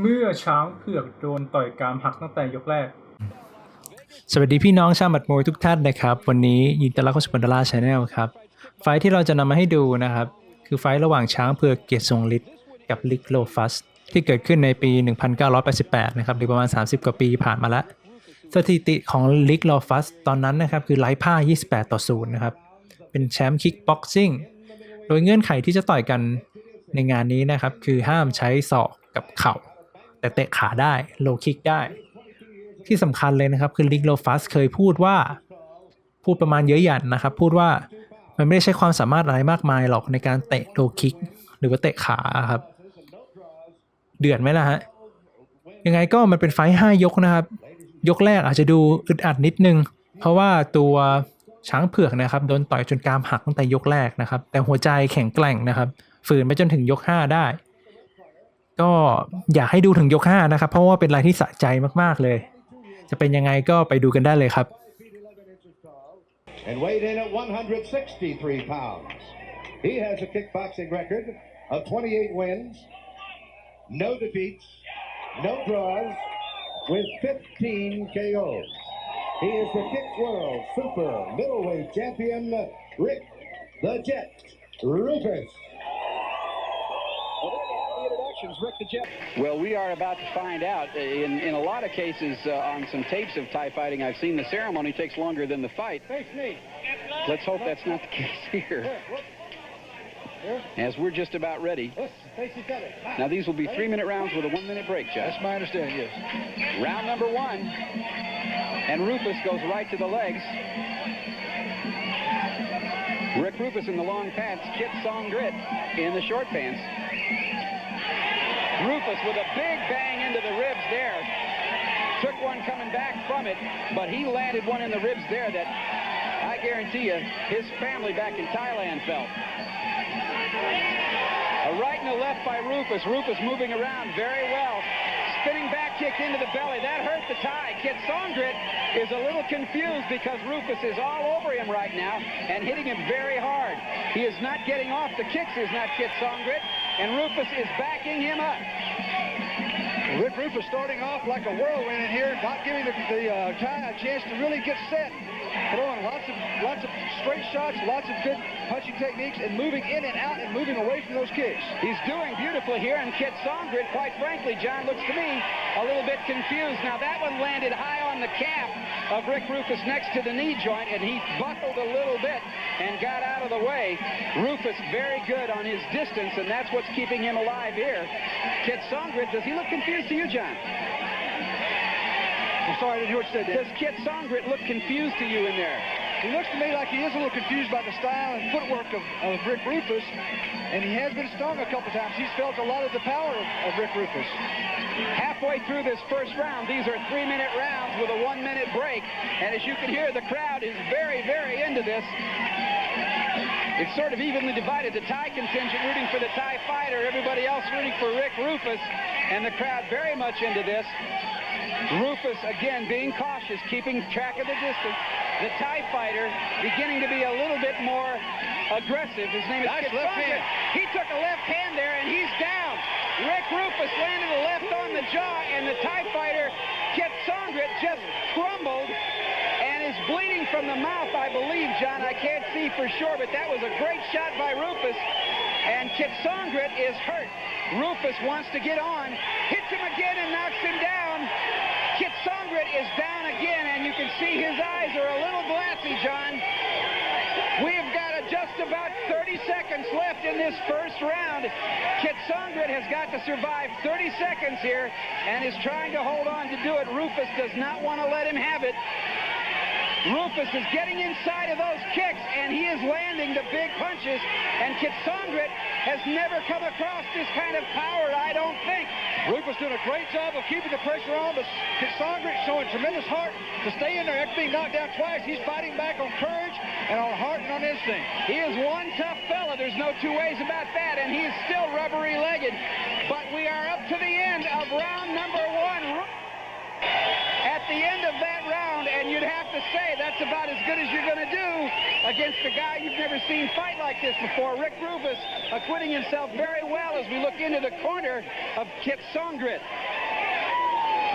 เมื่อช้างเผือกโดนต่อยกรามหักตั้งแต่ยกแรกสวัสดีพี่น้องชาวหมัดมวยทุกท่านนะครับวันนี้ยินดีต้อนรับเข้าสู่บันดาราชาแนลครับไฟท์ที่เราจะนำมาให้ดูนะครับคือไฟท์ระหว่างช้างเผือกเกียรติทรงฤทธิ์กับลิกโลฟัสที่เกิดขึ้นในปี 1988 นะครับหรือประมาณ 30 กว่าปีผ่านมาแล้วสถิติของลิกโลฟัสตอนนั้นนะครับคือไร้พ่าย 28-0 นะครับเป็นแชมป์คิกบ็อกซิ่งโดยเงื่อนไขที่จะต่อยกันในงานนี้นะครับคือห้ามใช้ศอกกับเข่าแต่เตะขาได้โลคิกได้ที่สำคัญเลยนะครับคือลิกโลฟัสเคยพูดประมาณเยอะหยันนะครับพูดว่ามันไม่ได้ใช้ความสามารถอะไรมากมายหรอกในการเตะโลคิกหรือว่าเตะขาครับเดือดไหมล่ะฮะยังไงก็มันเป็นไฟท์5 ยกนะครับยกแรกอาจจะดูอึดอัดนิดนึงเพราะว่าตัวช้างเผือกนะครับโดนต่อยจนกรามหักตั้งแต่ยกแรกนะครับแต่หัวใจแข็งแกร่งนะครับฝืนไปจนถึงยก5ได้ก็อยากให้ดูถึงยก5นะครับเพราะว่าเป็นอะไรที่สะใจมากๆเลยจะเป็นยังไงก็ไปดูกันได้เลยครับ And weighed in at 163 pounds. He has a kickboxing record of 28 wins, no defeats, no draws, with 15 KOs. He is the Kick World Super Middleweight Champion, Rick the Jet Roufus. Well, we are about to find out. In a lot of cases, on some tapes of Thai fighting, I've seen the ceremony takes longer than the fight. Let's hope that's not the case here. As we're just about ready. Now, these will be 3-minute rounds with a 1-minute break, Josh. That's my understanding, yes. Round number 1. And Roufus goes right to the legs. Rick Roufus in the long pants, Kiatsongrit in the short pants. Roufus with a big bang into the ribs there. Took one coming back from it, but he landed one in the ribs there that I guarantee you his family back in Thailand felt. A right and a left by Roufus. Roufus moving around very well. Spinning back kick into the belly. That hurt the Thai. Kiatsongrit is a little confused because Roufus is all over him right now and hitting him very hard. He is not getting off the kicks, is not Kiatsongrit, and Roufus is backing him up. Rick Roufus starting off like a whirlwind in here, not giving the Thai a chance to really get set. Throwing lots of straight shots, lots of good punching techniques, and moving in and out and moving away from those kicks. He's doing beautifully here, and Kiatsongrit, quite frankly, John, looks to me a little bit confused. Now, that one landed high on the calf of Rick Roufus next to the knee joint, and he buckled a little bit and got out of the way. Roufus very good on his distance, and that's what's keeping him alive here. Kiatsongrit, does he look confused to you, John? I'm sorry, I didn't hear what you said there. Does Kiatsongrit look confused to you in there? He looks to me like he is a little confused by the style and footwork of Rick Roufus, and he has been stung a couple times. He's felt a lot of the power of Rick Roufus. Halfway through this first round, these are 3-minute rounds with a 1-minute break, and as you can hear, the crowd is very, very into this. It's sort of evenly divided. The Thai contingent rooting for the Thai fighter, everybody else rooting for Rick Roufus, and the crowd very much into this. Roufus, again, being cautious, keeping track of the distance. The Thai fighter beginning to be a little bit more aggressive. His name is Kiatsongrit. He took a left hand there, and he's down. Rick Roufus landed a left on the jaw, and the Thai fighter, Kiatsongrit, just crumbled and is bleeding from the mouth, I believe, John. I can't see for sure, but that was a great shot by Roufus. And Kiatsongrit is hurt. Roufus wants to get on, hits him again and knocks him down. Kiatsongrit is down again, and you can see his eyes are a little glassy, John. We've got just about 30 seconds left in this first round. Kiatsongrit has got to survive 30 seconds here and is trying to hold on to do it. Roufus does not want to let him have it. Roufus is getting inside of those kicks, and he is landing the big punches, and Kiatsongrit has never come across this kind of power, I don't think. Roufus doing a great job of keeping the pressure on, but Kiatsongrit showing tremendous heart to stay in there after being knocked down twice. He's fighting back on courage and on heart and on instinct. He is one tough fella, there's no two ways about that, and he's still rubbery-legged. But we are up to the end of round number 1. At the end of that round, and you'd have have to say that's about as good as you're going to do against a guy you've never seen fight like this before. Rick Roufus acquitting himself very well as we look into the corner of Kiatsongrit.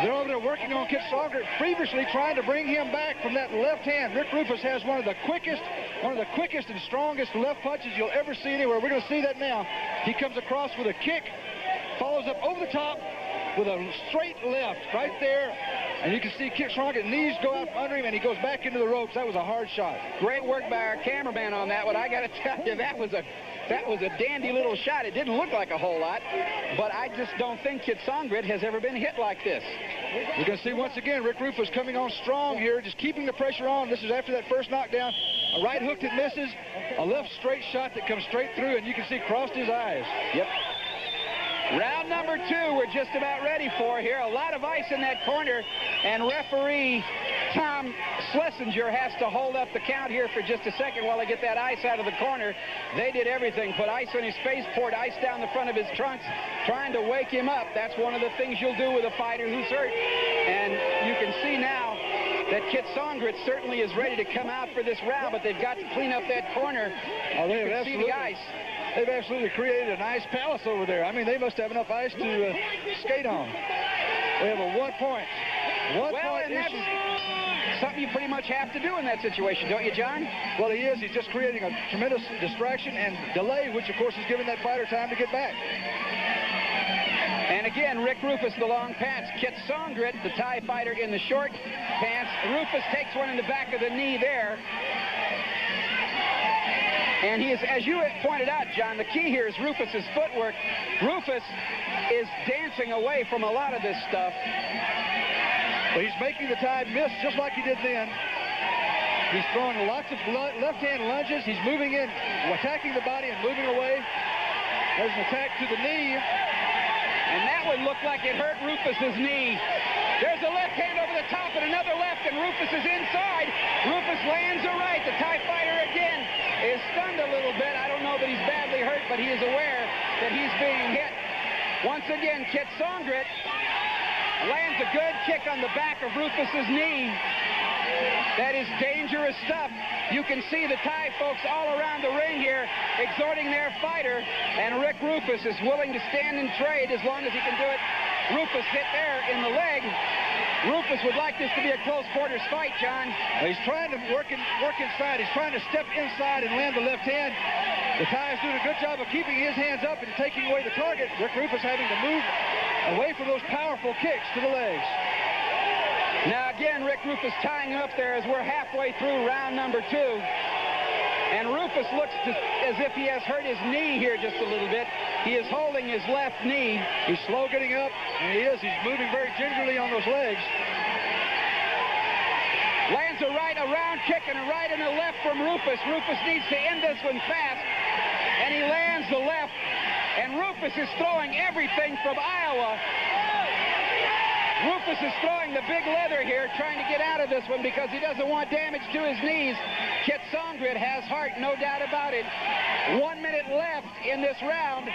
They're over there working on Kiatsongrit, feverishly trying to bring him back from that left hand. Rick Roufus has one of the quickest and strongest left punches you'll ever see anywhere. We're going to see that now. He comes across with a kick, follows up over the top with a straight left right there. And you can see Kiatsongrit's knees go out from under him, and he goes back into the ropes. That was a hard shot. Great work by our cameraman on that one. I got to tell you, that was a dandy little shot. It didn't look like a whole lot, but I just don't think Kiatsongrit has ever been hit like this. We're going to see once again Rick Roufus coming on strong here, just keeping the pressure on. This is after that first knockdown. A right hook that misses, a left straight shot that comes straight through, and you can see crossed his eyes. Yep. Round number 2 we're just about ready for here. A lot of ice in that corner, and referee Tom Schlesinger has to hold up the count here for just a second while they get that ice out of the corner. They did everything. Put ice on his face, poured ice down the front of his trunks, trying to wake him up. That's one of the things you'll do with a fighter who's hurt. And you can see now that Kiatsongrit certainly is ready to come out for this round, but they've got to clean up that corner. Oh, you can see the ice. They've absolutely created a nice palace over there. I mean, they must have enough ice to skate on. We have a 1 point. One point issue. That's something you pretty much have to do in that situation, don't you, John? Well, he is. He's just creating a tremendous distraction and delay, which, of course, is giving that fighter time to get back. And again, Rick Roufus, the long pants. Kiatsongrit, the Thai fighter, in the short pants. Roufus takes one in the back of the knee there. And he is, as you pointed out, John, the key here is Roufus's footwork. Roufus is dancing away from a lot of this stuff. But he's making the Thai miss just like he did then. He's throwing lots of left-hand lunges. He's moving in, attacking the body and moving away. There's an attack to the knee. And that would look like it hurt Roufus's knee. There's a left hand over the top and another left, and Roufus is inside. Roufus lands a right. The Thai fighter again is stunned a little bit. I don't know that he's badly hurt, but he is aware that he's being hit. Once again, Kiatsongrit lands a good kick on the back of Roufus's knee. That is dangerous stuff. You can see the Thai folks all around the ring here exhorting their fighter, and Rick Roufus is willing to stand and trade as long as he can do it. Roufus hit there in the leg. Roufus would like this to be a close quarters fight, John. Well, he's trying to work inside. He's trying to step inside and land the left hand. The Thai is doing a good job of keeping his hands up and taking away the target. Rick Roufus having to move away from those powerful kicks to the legs. Now again, Rick Roufus tying up there as we're halfway through round number 2. And Roufus looks as if he has hurt his knee here just a little bit. He is holding his left knee. He's slow getting up, and he is. He's moving very gingerly on those legs. Lands a right, a round kick, and a right and a left from Roufus. Roufus needs to end this one fast, and he lands the left. And Roufus is throwing everything from Iowa. Roufus is throwing the big leather here, trying to get out of this one because he doesn't want damage to his knees. Kiatsongrit has heart, no doubt about it. 1 minute left in this round.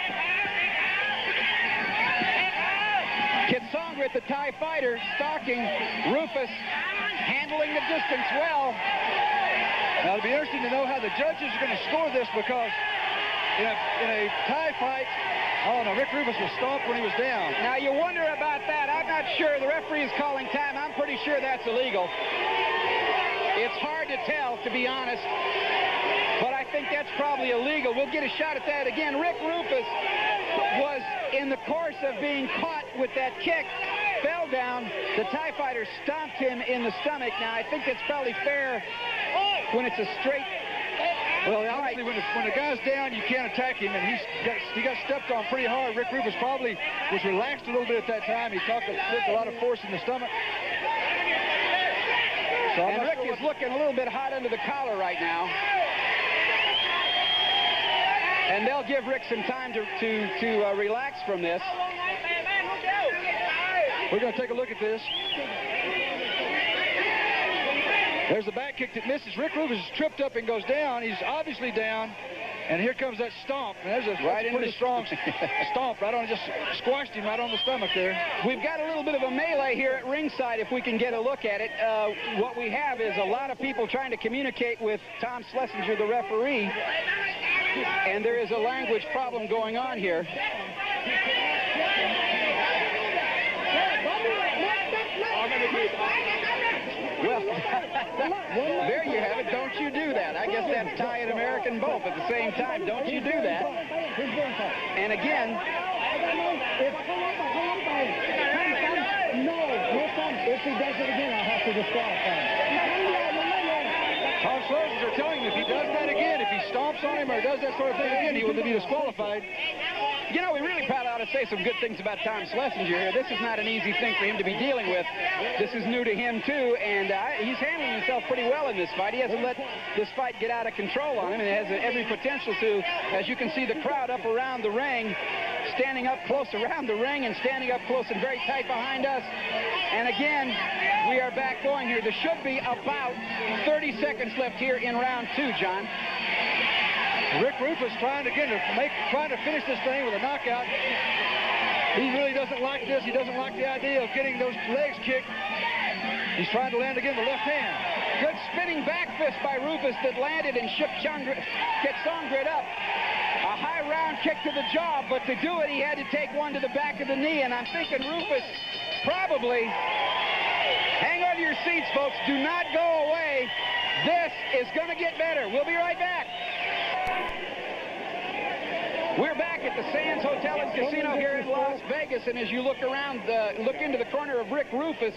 Kiatsongrit, the Thai fighter, stalking Roufus, handling the distance well. Now, it'll be interesting to know how the judges are going to score this because in a Thai fight, oh, no, Rick Roufus was stomped when he was down. Now, you wonder about that. I'm not sure. The referee is calling time. I'm pretty sure that's illegal. It's hard to tell, to be honest, but I think that's probably illegal. We'll get a shot at that again. Rick Roufus was in the course of being caught with that kick, fell down. The Thai fighter stomped him in the stomach. Now, I think that's probably fair when it's a straight... Well, obviously, when the guy's down, you can't attack him, and he got stepped on pretty hard. Rick Roufus probably was relaxed a little bit at that time. He took a lot of force in the stomach. So and Rick is looking a little bit hot under the collar right now. And they'll give Rick some time to relax from this. We're going to take a look at this. There's the back kick that misses. Rick Roufus is tripped up and goes down. He's obviously down. And here comes that stomp. And there's a pretty strong stomp right on, just squashed him right on the stomach there. We've got a little bit of a melee here at ringside if we can get a look at it. What we have is a lot of people trying to communicate with Tom Schlesinger, the referee, and there is a language problem going on here. Well, there you have it. Don't you do that. I guess that's Thai and American both at the same time. Don't you do that. And again, if he does it again, I'll have to disqualify him. Tom Schlesinger telling him if he does that again, if he stomps on him or does that sort of thing again, he will be disqualified. You know, we really probably ought to say some good things about Tom Schlesinger here. This is not an easy thing for him to be dealing with. This is new to him, too, and he's handling himself pretty well in this fight. He hasn't let this fight get out of control on him, and it has every potential to. As you can see, the crowd up around the ring, standing up close around the ring and standing up close and very tight behind us. And again, we are back going here. There should be about 30 seconds left here in round 2, John. Rick Roufus trying to finish this thing with a knockout. He really doesn't like this. He doesn't like the idea of getting those legs kicked. He's trying to land again the left hand. Good spinning back fist by Roufus that landed and shook Kiatsongrit up. A high round kick to the jaw, but to do it, he had to take one to the back of the knee, and I'm thinking Roufus probably. Hang on to your seats, folks. Do not go away. This is going to get better. We'll be right back. We're back at the Sands Hotel and Casino here in Las Vegas, and as you look around, look into the corner of Rick Roufus,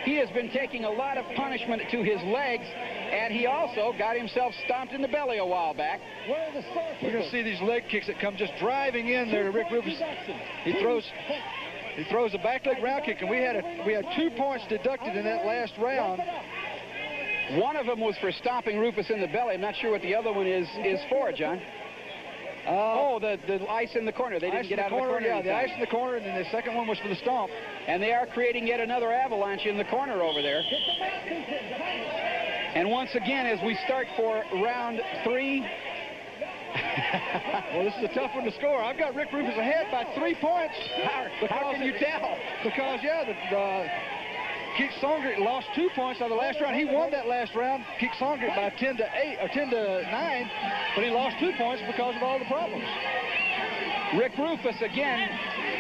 he has been taking a lot of punishment to his legs, and he also got himself stomped in the belly a while back. We're going to see these leg kicks that come just driving in there to Rick Roufus. He throws a back leg round kick, and we had 2 points deducted in that last round. One of them was for stomping Roufus in the belly. I'm not sure what the other one is for, John. The ice in the corner. They didn't get out of the corner. Yeah, the ice in the corner, and then the second one was for the stomp. And they are creating yet another avalanche in the corner over there. And once again, as we start for round 3. Well, this is a tough one to score. I've got Rick Roufus ahead by 3 points. How can you tell? Because, Kiatsongrit lost 2 points on the last round. He won that last round, Kiatsongrit, by 10-8 or 10-9, but he lost 2 points because of all the problems. Rick Roufus, again,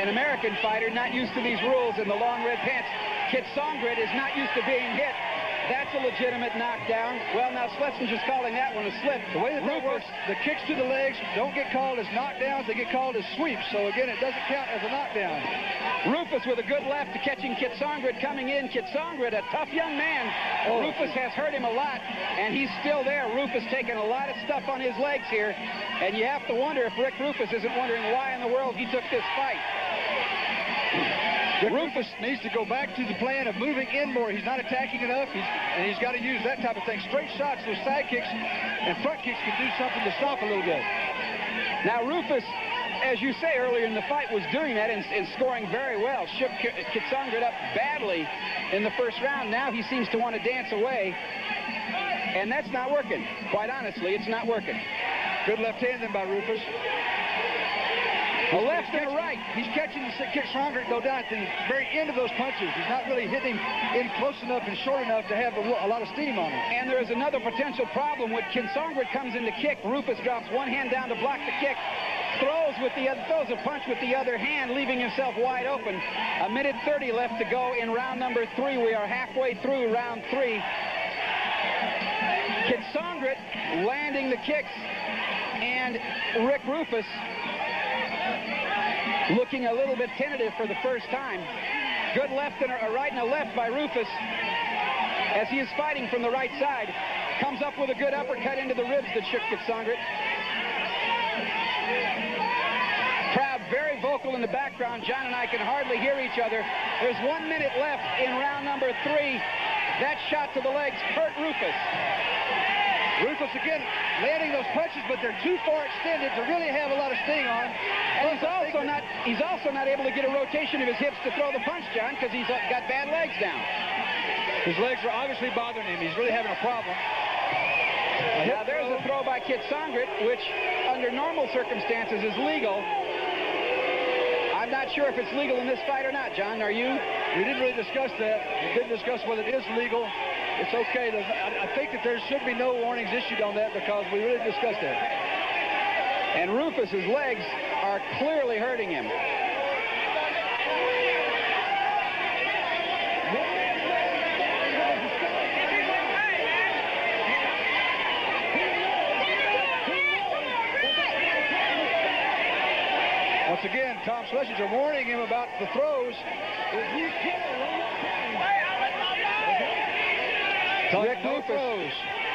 an American fighter, not used to these rules in the long red pants. Kiatsongrit is not used to being hit. That's a legitimate knockdown. Well, now Schlesinger's calling that one a slip. The way that works, the kicks to the legs don't get called as knockdowns, they get called as sweeps. So again, it doesn't count as a knockdown. Roufus with a good left to catching Kiatsongrit coming in. Kiatsongrit, a tough young man. Roufus has hurt him a lot, and he's still there. Roufus taking a lot of stuff on his legs here, and you have to wonder if Rick Roufus isn't wondering why in the world he took this fight. Rick Roufus needs to go back to the plan of moving in more. He's not attacking enough, and he's got to use that type of thing. Straight shots, those side kicks and front kicks can do something to stop a little bit. Now, Roufus, as you say earlier in the fight, was doing that and scoring very well. Shook Kiatsongrit up badly in the first round. Now he seems to want to dance away, and that's not working. Quite honestly, it's not working. Good left hand then by Roufus. A left and a right. He's catching Kiatsongrit go down at the very end of those punches. He's not really hitting in close enough and short enough to have a lot of steam on him. And there is another potential problem. When Kiatsongrit comes in to kick, Roufus drops one hand down to block the kick, throws a punch with the other hand, leaving himself wide open. A minute 30 left to go in round number 3. We are halfway through round 3. Kiatsongrit landing the kicks, and Rick Roufus looking a little bit tentative for the first time. Good left and a right and a left by Roufus as he is fighting from the right side. Comes up with a good uppercut into the ribs that shook Kiatsongrit. Crowd very vocal in the background. John and I can hardly hear each other. There's 1 minute left in round number 3. That shot to the legs hurt Roufus. Roufus again landing those punches, but they're too far extended to really have a lot of sting on. And he's also not able to get a rotation of his hips to throw the punch, John, because he's got bad legs now. His legs are obviously bothering him. He's really having a problem. Now there's a throw by Kiatsongrit, which under normal circumstances is legal. I'm not sure if it's legal in this fight or not, John. Are you? We didn't really discuss that. We didn't discuss whether it is legal. It's okay. I think that there should be no warnings issued on that because we really discussed that. And Roufus's legs are clearly hurting him. Once again, Tom Schlesinger warning him about the throws.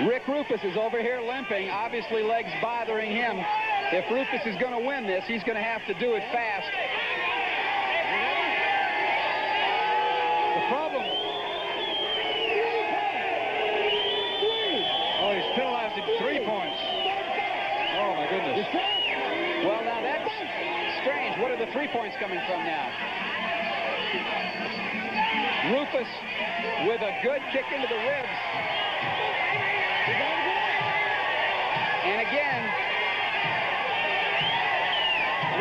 Rick Roufus is over here limping, obviously legs bothering him. If Roufus is going to win this, he's going to have to do it fast. The problem... Oh, he's penalized him 3 points. Oh, my goodness. Well, now that's strange. What are the 3 points coming from now? Roufus with a good kick into the ribs. And again,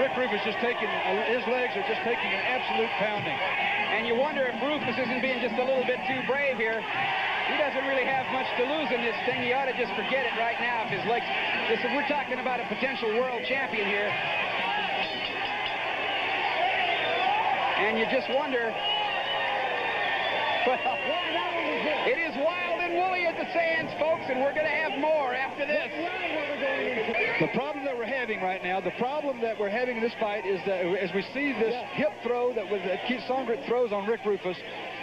Rick Roufus just taking, his legs are just taking an absolute pounding. And you wonder if Roufus isn't being just a little bit too brave here. He doesn't really have much to lose in this thing. He ought to just forget it right now if his legs... Listen, we're talking about a potential world champion here. And you just wonder... Well, it is wild and woolly at the Sands, folks, and we're going to have more after this. The problem that we're having right now, the problem that we're having in this fight is that as we see this hip throw that Kiatsongrit throws on Rick Roufus,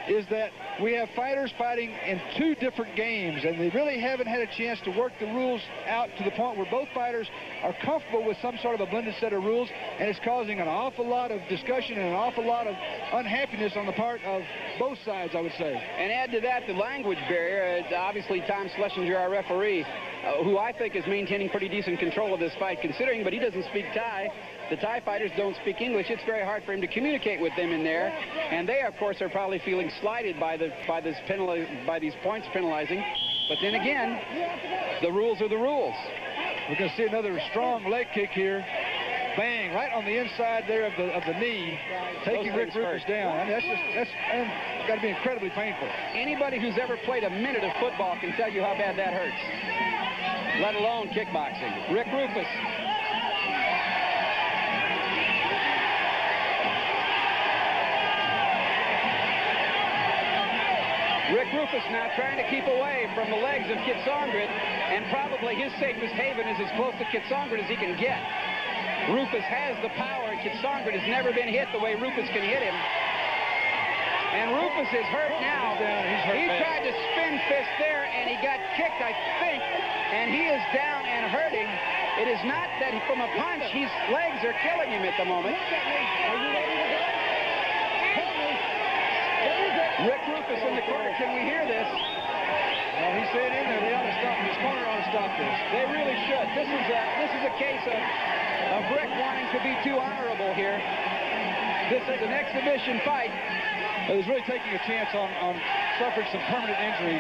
is that we have fighters fighting in 2 different games, and they really haven't had a chance to work the rules out to the point where both fighters are comfortable with some sort of a blended set of rules, and it's causing an awful lot of discussion and an awful lot of unhappiness on the part of both sides, I would say. And add to that the language barrier. Obviously, Tom Schlesinger, our referee, who I think is maintaining pretty decent control of this fight, considering, but he doesn't speak Thai. The Thai fighters don't speak English. It's very hard for him to communicate with them in there. And they, of course, are probably feeling slighted by these points penalizing. But then again, the rules are the rules. We're going to see another strong leg kick here. Bang, right on the inside there of the knee, taking Rick Roufus down. I mean, that's got to be incredibly painful. Anybody who's ever played a minute of football can tell you how bad that hurts, let alone kickboxing. Rick Roufus. Rick Roufus now trying to keep away from the legs of Kiatsongrit, and probably his safest haven is as close to Kiatsongrit as he can get. Roufus has the power. Kiatsongrit has never been hit the way Roufus can hit him. And Roufus is hurt now. He tried to spin fist there, and he got kicked, I think, and he is down and hurting. It is not that from a punch, his legs are killing him at the moment. Rick Roufus in the corner. Can we hear this? Well, he's saying in there. They ought to stop. His corner ought to stop this. They really should. This is a case of Rick wanting to be too honorable here. This is an exhibition fight. He's really taking a chance on suffering some permanent injury.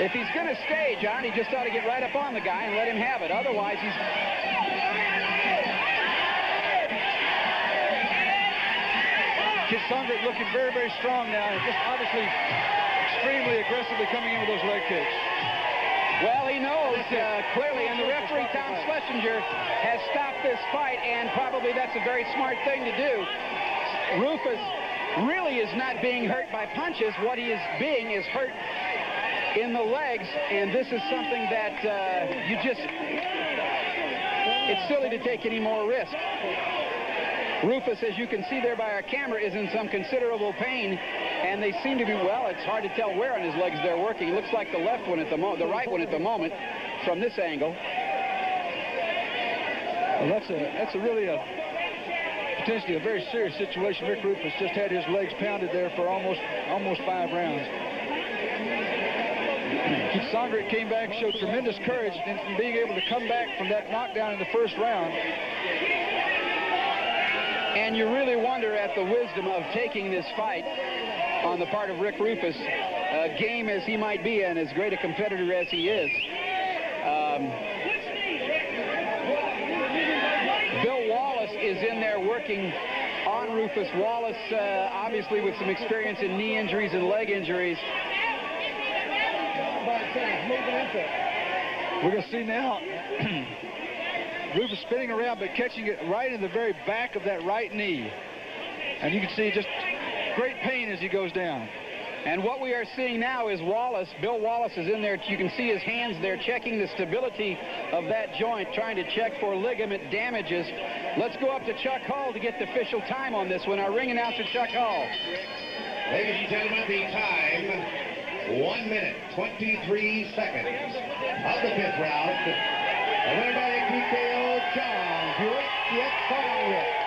If he's going to stay, John, he just ought to get right up on the guy and let him have it. Otherwise, he's... Kiatsongrit looking very, very strong now, and just obviously extremely aggressively coming in with those leg kicks. Well, he knows clearly, and the referee, Tom Schlesinger, has stopped this fight, and probably that's a very smart thing to do. Roufus really is not being hurt by punches. What he is being is hurt in the legs, and this is something that it's silly to take any more risk. Roufus, as you can see there by our camera, is in some considerable pain, and they seem to be, well, it's hard to tell where on his legs they're working. It looks like the left one at the moment, the right one at the moment, from this angle. Well, that's potentially a very serious situation. Rick Roufus just had his legs pounded there for almost 5 rounds. Kiatsongrit came back, showed tremendous courage in being able to come back from that knockdown in the first round. And you really wonder at the wisdom of taking this fight on the part of Rick Roufus, game as he might be and as great a competitor as he is. is in there working on Roufus. Wallace, obviously with some experience in knee injuries and leg injuries. We're going to see now Roufus spinning around, but catching it right in the very back of that right knee. And you can see just great pain as he goes down. And what we are seeing now is Wallace, Bill Wallace is in there. You can see his hands there checking the stability of that joint, trying to check for ligament damages. Let's go up to Chuck Hull to get the official time on this one. Our ring announcer, Chuck Hull. Ladies and gentlemen, the time, 1 minute, 23 seconds of the 5th round. The winner by TKO, Changpuek Kiatsongrit.